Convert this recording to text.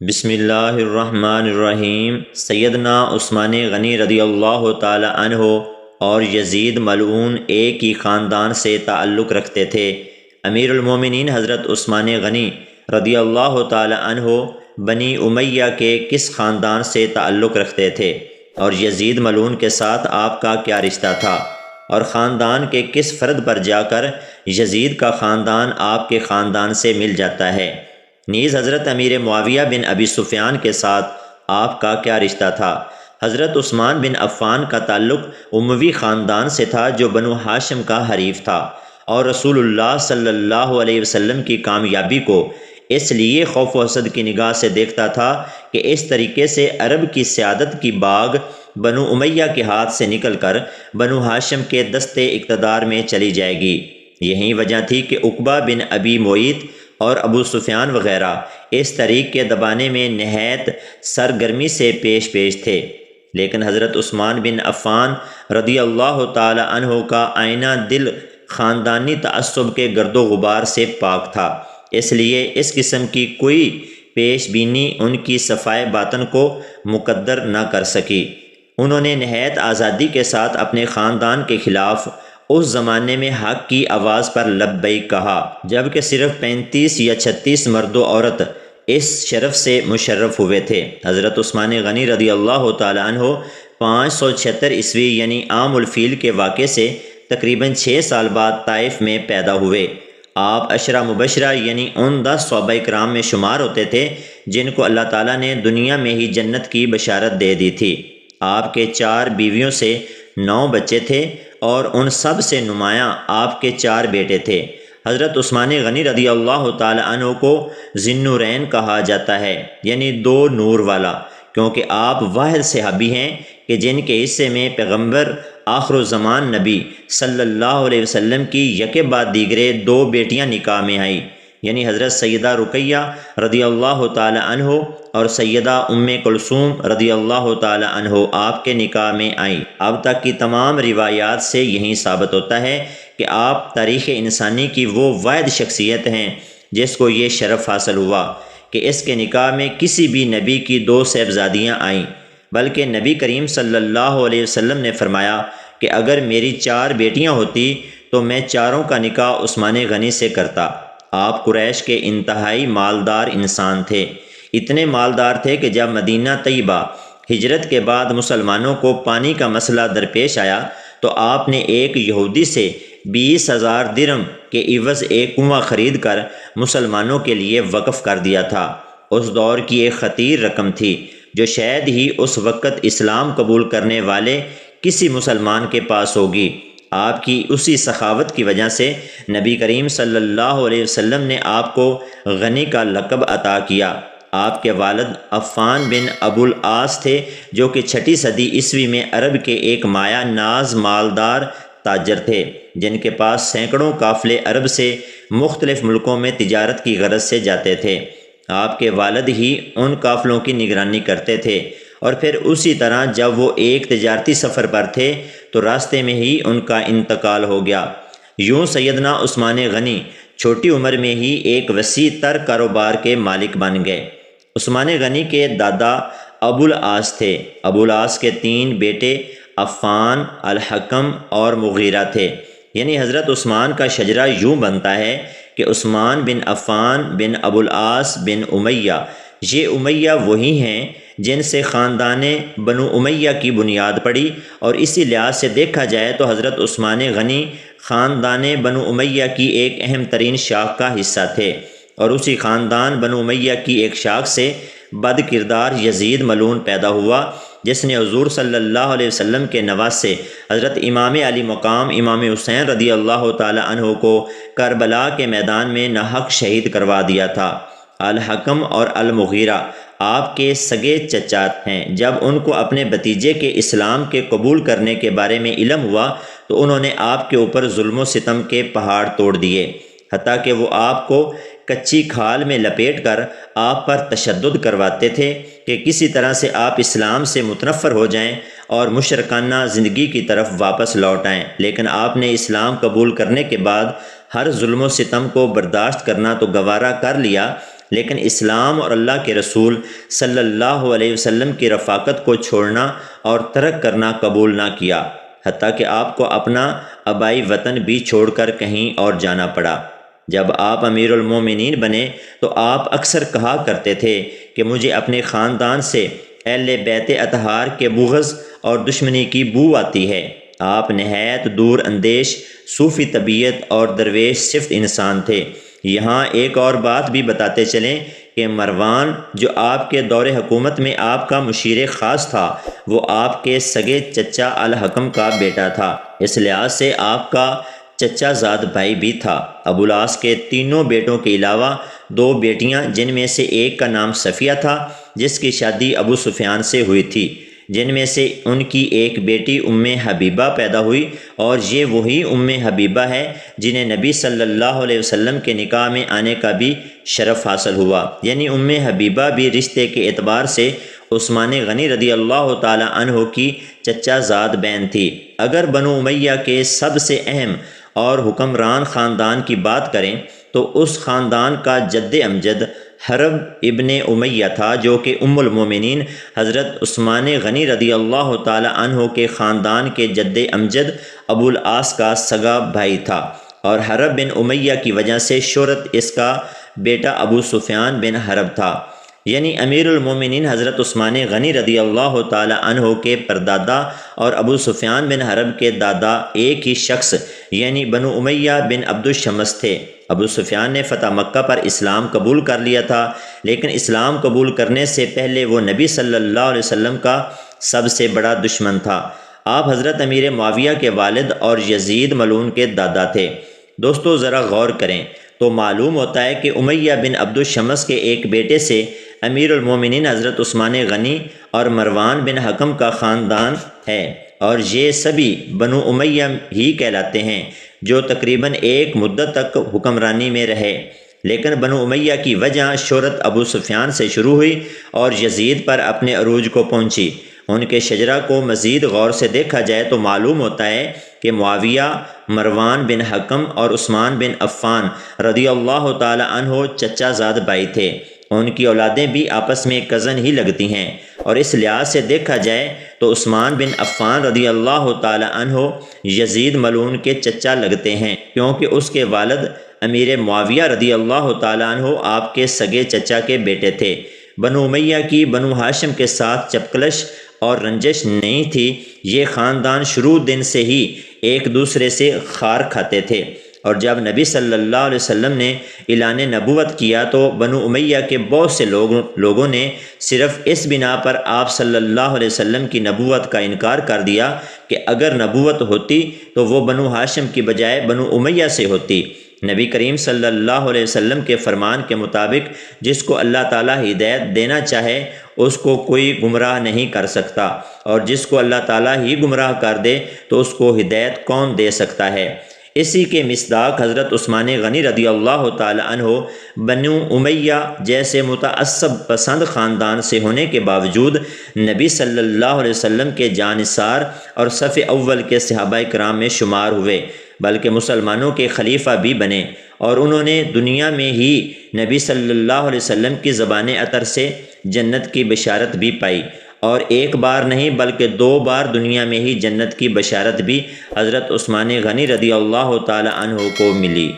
بسم اللہ الرحمن الرحیم۔ سیدنا عثمان غنی رضی اللہ تعالی عنہ اور یزید ملعون ایک ہی خاندان سے تعلق رکھتے تھے۔ امیر المومنین حضرت عثمان غنی رضی اللہ تعالی عنہ بنی امیہ کے کس خاندان سے تعلق رکھتے تھے اور یزید ملعون کے ساتھ آپ کا کیا رشتہ تھا، اور خاندان کے کس فرد پر جا کر یزید کا خاندان آپ کے خاندان سے مل جاتا ہے؟ نیز حضرت امیر معاویہ بن ابی سفیان کے ساتھ آپ کا کیا رشتہ تھا؟ حضرت عثمان بن عفان کا تعلق اموی خاندان سے تھا جو بنو ہاشم کا حریف تھا، اور رسول اللہ صلی اللہ علیہ وسلم کی کامیابی کو اس لیے خوف و حسد کی نگاہ سے دیکھتا تھا کہ اس طریقے سے عرب کی سیادت کی باغ بنو امیہ کے ہاتھ سے نکل کر بنو ہاشم کے دستے اقتدار میں چلی جائے گی۔ یہی وجہ تھی کہ عقبہ بن ابی معیط اور ابو سفیان وغیرہ اس طریق کے دبانے میں نہایت سرگرمی سے پیش تھے، لیکن حضرت عثمان بن عفان رضی اللہ تعالی عنہ کا آئینہ دل خاندانی تعصب کے گرد و غبار سے پاک تھا، اس لیے اس قسم کی کوئی پیش بینی ان کی صفائے باطن کو مقدر نہ کر سکی۔ انہوں نے نہایت آزادی کے ساتھ اپنے خاندان کے خلاف اس زمانے میں حق کی آواز پر لبیک کہا، جبکہ صرف 35 یا 36 مرد و عورت اس شرف سے مشرف ہوئے تھے۔ حضرت عثمان غنی رضی اللہ تعالی عنہ 576 عیسوی یعنی عام الفیل کے واقعے سے تقریباً 6 سال بعد طائف میں پیدا ہوئے۔ آپ عشرہ مبشرہ یعنی ان 10 صحابہ کرام میں شمار ہوتے تھے جن کو اللہ تعالیٰ نے دنیا میں ہی جنت کی بشارت دے دی تھی۔ آپ کے 4 بیویوں سے 9 بچے تھے اور ان سب سے نمایاں آپ کے 4 بیٹے تھے۔ حضرت عثمان غنی رضی اللہ تعالی عنہ کو ذی النورین کہا جاتا ہے، یعنی 2 نور والا، کیونکہ آپ واحد صحابی ہیں کہ جن کے حصے میں پیغمبر آخر الزمان نبی صلی اللہ علیہ وسلم کی یکے بعد دیگرے 2 بیٹیاں نکاح میں آئیں، یعنی حضرت سیدہ رقیہ رضی اللہ تعالی عنہ اور سیدہ ام کلثوم رضی اللہ تعالی عنہ آپ کے نکاح میں آئیں۔ اب تک کی تمام روایات سے یہی ثابت ہوتا ہے کہ آپ تاریخ انسانی کی وہ واحد شخصیت ہیں جس کو یہ شرف حاصل ہوا کہ اس کے نکاح میں کسی بھی نبی کی 2 صاحبزادیاں آئیں، بلکہ نبی کریم صلی اللہ علیہ وسلم نے فرمایا کہ اگر میری 4 بیٹیاں ہوتی تو میں چاروں کا نکاح عثمان غنی سے کرتا۔ آپ قریش کے انتہائی مالدار انسان تھے، اتنے مالدار تھے کہ جب مدینہ طیبہ ہجرت کے بعد مسلمانوں کو پانی کا مسئلہ درپیش آیا تو آپ نے ایک یہودی سے 20,000 درہم کے عوض ایک کنواں خرید کر مسلمانوں کے لیے وقف کر دیا تھا۔ اس دور کی ایک خطیر رقم تھی جو شاید ہی اس وقت اسلام قبول کرنے والے کسی مسلمان کے پاس ہوگی۔ آپ کی اسی سخاوت کی وجہ سے نبی کریم صلی اللہ علیہ وسلم نے آپ کو غنی کا لقب عطا کیا۔ آپ کے والد عفان بن ابو العاص تھے جو کہ 6 صدی عیسوی میں عرب کے ایک مایہ ناز مالدار تاجر تھے جن کے پاس سینکڑوں قافلے عرب سے مختلف ملکوں میں تجارت کی غرض سے جاتے تھے۔ آپ کے والد ہی ان قافلوں کی نگرانی کرتے تھے، اور پھر اسی طرح جب وہ ایک تجارتی سفر پر تھے تو راستے میں ہی ان کا انتقال ہو گیا۔ یوں سیدنا عثمان غنی چھوٹی عمر میں ہی ایک وسیع تر کاروبار کے مالک بن گئے۔ عثمان غنی کے دادا ابو العاص تھے۔ ابو العاص کے 3 بیٹے عفان، الحکم اور مغیرہ تھے، یعنی حضرت عثمان کا شجرہ یوں بنتا ہے کہ عثمان بن عفان بن ابو العاص بن امیہ، یہ امیہ وہی ہیں جن سے خاندان بنو امیہ کی بنیاد پڑی، اور اسی لحاظ سے دیکھا جائے تو حضرت عثمان غنی خاندان بنو امیہ کی ایک اہم ترین شاخ کا حصہ تھے، اور اسی خاندان بنو امیہ کی ایک شاخ سے بد کردار یزید ملعون پیدا ہوا جس نے حضور صلی اللہ علیہ وسلم کے نواسے حضرت امام علی مقام امام حسین رضی اللہ تعالی عنہ کو کربلا کے میدان میں ناحق شہید کروا دیا تھا۔ الحکم اور المغیرہ آپ کے سگے چچا ہیں۔ جب ان کو اپنے بھتیجے کے اسلام کے قبول کرنے کے بارے میں علم ہوا تو انہوں نے آپ کے اوپر ظلم و ستم کے پہاڑ توڑ دیے، حتیٰ کہ وہ آپ کو کچی کھال میں لپیٹ کر آپ پر تشدد کرواتے تھے کہ کسی طرح سے آپ اسلام سے متنفر ہو جائیں اور مشرکانہ زندگی کی طرف واپس لوٹ آئیں، لیکن آپ نے اسلام قبول کرنے کے بعد ہر ظلم و ستم کو برداشت کرنا تو گوارا کر لیا، لیکن اسلام اور اللہ کے رسول صلی اللہ علیہ وسلم کی رفاقت کو چھوڑنا اور ترک کرنا قبول نہ کیا، حتیٰ کہ آپ کو اپنا آبائی وطن بھی چھوڑ کر کہیں اور جانا پڑا۔ جب آپ امیر المومنین بنے تو آپ اکثر کہا کرتے تھے کہ مجھے اپنے خاندان سے اہل بیت اطہار کے بغض اور دشمنی کی بو آتی ہے۔ آپ نہایت دور اندیش، صوفی طبیعت اور درویش صفت انسان تھے۔ یہاں ایک اور بات بھی بتاتے چلیں کہ مروان جو آپ کے دور حکومت میں آپ کا مشیر خاص تھا، وہ آپ کے سگے چچا الحکم کا بیٹا تھا۔ اس لحاظ سے آپ کا چچا زاد بھائی بھی تھا۔ ابو العاص کے تینوں بیٹوں کے علاوہ 2 بیٹیاں، جن میں سے ایک کا نام صفیہ تھا جس کی شادی ابو سفیان سے ہوئی تھی، جن میں سے ان کی ایک بیٹی ام حبیبہ پیدا ہوئی، اور یہ وہی ام حبیبہ ہے جنہیں نبی صلی اللہ علیہ وسلم کے نکاح میں آنے کا بھی شرف حاصل ہوا۔ یعنی ام حبیبہ بھی رشتے کے اعتبار سے عثمان غنی رضی اللہ تعالی عنہ کی چچا زاد بہن تھی۔ اگر بنو امیہ کے سب سے اہم اور حکمران خاندان کی بات کریں تو اس خاندان کا جد امجد حرب ابن امیہ تھا، جو کہ ام المومنین حضرت عثمان غنی رضی اللہ تعالی عنہ کے خاندان کے جد امجد ابو العاص کا سگا بھائی تھا، اور حرب بن امیہ کی وجہ سے شہرت اس کا بیٹا ابو سفیان بن حرب تھا۔ یعنی امیر المومنین حضرت عثمان غنی رضی اللہ تعالی عنہ کے پردادا اور ابو سفیان بن حرب کے دادا ایک ہی شخص یعنی بنو امیہ بن عبد الشمس تھے۔ ابو سفیان نے فتح مکہ پر اسلام قبول کر لیا تھا، لیکن اسلام قبول کرنے سے پہلے وہ نبی صلی اللہ علیہ وسلم کا سب سے بڑا دشمن تھا۔ آپ حضرت امیر معاویہ کے والد اور یزید ملعون کے دادا تھے۔ دوستو ذرا غور کریں تو معلوم ہوتا ہے کہ امیہ بن عبد الشمس کے ایک بیٹے سے امیر المومنین حضرت عثمان غنی اور مروان بن حکم کا خاندان ہے، اور یہ سبھی بنو امیہ ہی کہلاتے ہیں، جو تقریباً ایک مدت تک حکمرانی میں رہے۔ لیکن بنو امیہ کی وجہ شہرت ابو سفیان سے شروع ہوئی اور یزید پر اپنے عروج کو پہنچی۔ ان کے شجرہ کو مزید غور سے دیکھا جائے تو معلوم ہوتا ہے کہ معاویہ، مروان بن حکم اور عثمان بن عفان رضی اللہ تعالی عنہ چچا زاد بھائی تھے۔ ان کی اولادیں بھی آپس میں کزن ہی لگتی ہیں، اور اس لحاظ سے دیکھا جائے تو عثمان بن عفان رضی اللہ تعالی عنہ یزید ملعون کے چچا لگتے ہیں، کیونکہ اس کے والد امیر معاویہ رضی اللہ تعالی عنہ آپ کے سگے چچا کے بیٹے تھے۔ بنو امیہ کی بنو ہاشم کے ساتھ چپکلش اور رنجش نہیں تھی، یہ خاندان شروع دن سے ہی ایک دوسرے سے خار کھاتے تھے، اور جب نبی صلی اللہ علیہ وسلم نے اعلان نبوت کیا تو بنو امیہ کے بہت سے لوگوں نے صرف اس بنا پر آپ صلی اللہ علیہ وسلم کی نبوت کا انکار کر دیا کہ اگر نبوت ہوتی تو وہ بنو ہاشم کی بجائے بنو امیہ سے ہوتی۔ نبی کریم صلی اللہ علیہ وسلم کے فرمان کے مطابق جس کو اللہ تعالیٰ ہدایت دینا چاہے اس کو کوئی گمراہ نہیں کر سکتا، اور جس کو اللہ تعالیٰ ہی گمراہ کر دے تو اس کو ہدایت کون دے سکتا ہے۔ اسی کے مصداق حضرت عثمان غنی رضی اللہ تعالی عنہ بنو امیہ جیسے متعصب پسند خاندان سے ہونے کے باوجود نبی صلی اللہ علیہ وسلم کے جانثار اور صف اول کے صحابہ کرام میں شمار ہوئے، بلکہ مسلمانوں کے خلیفہ بھی بنے، اور انہوں نے دنیا میں ہی نبی صلی اللہ علیہ وسلم کی زبان عطر سے جنت کی بشارت بھی پائی، اور ایک بار نہیں بلکہ 2 بار دنیا میں ہی جنت کی بشارت بھی حضرت عثمان غنی رضی اللہ تعالی عنہ کو ملی۔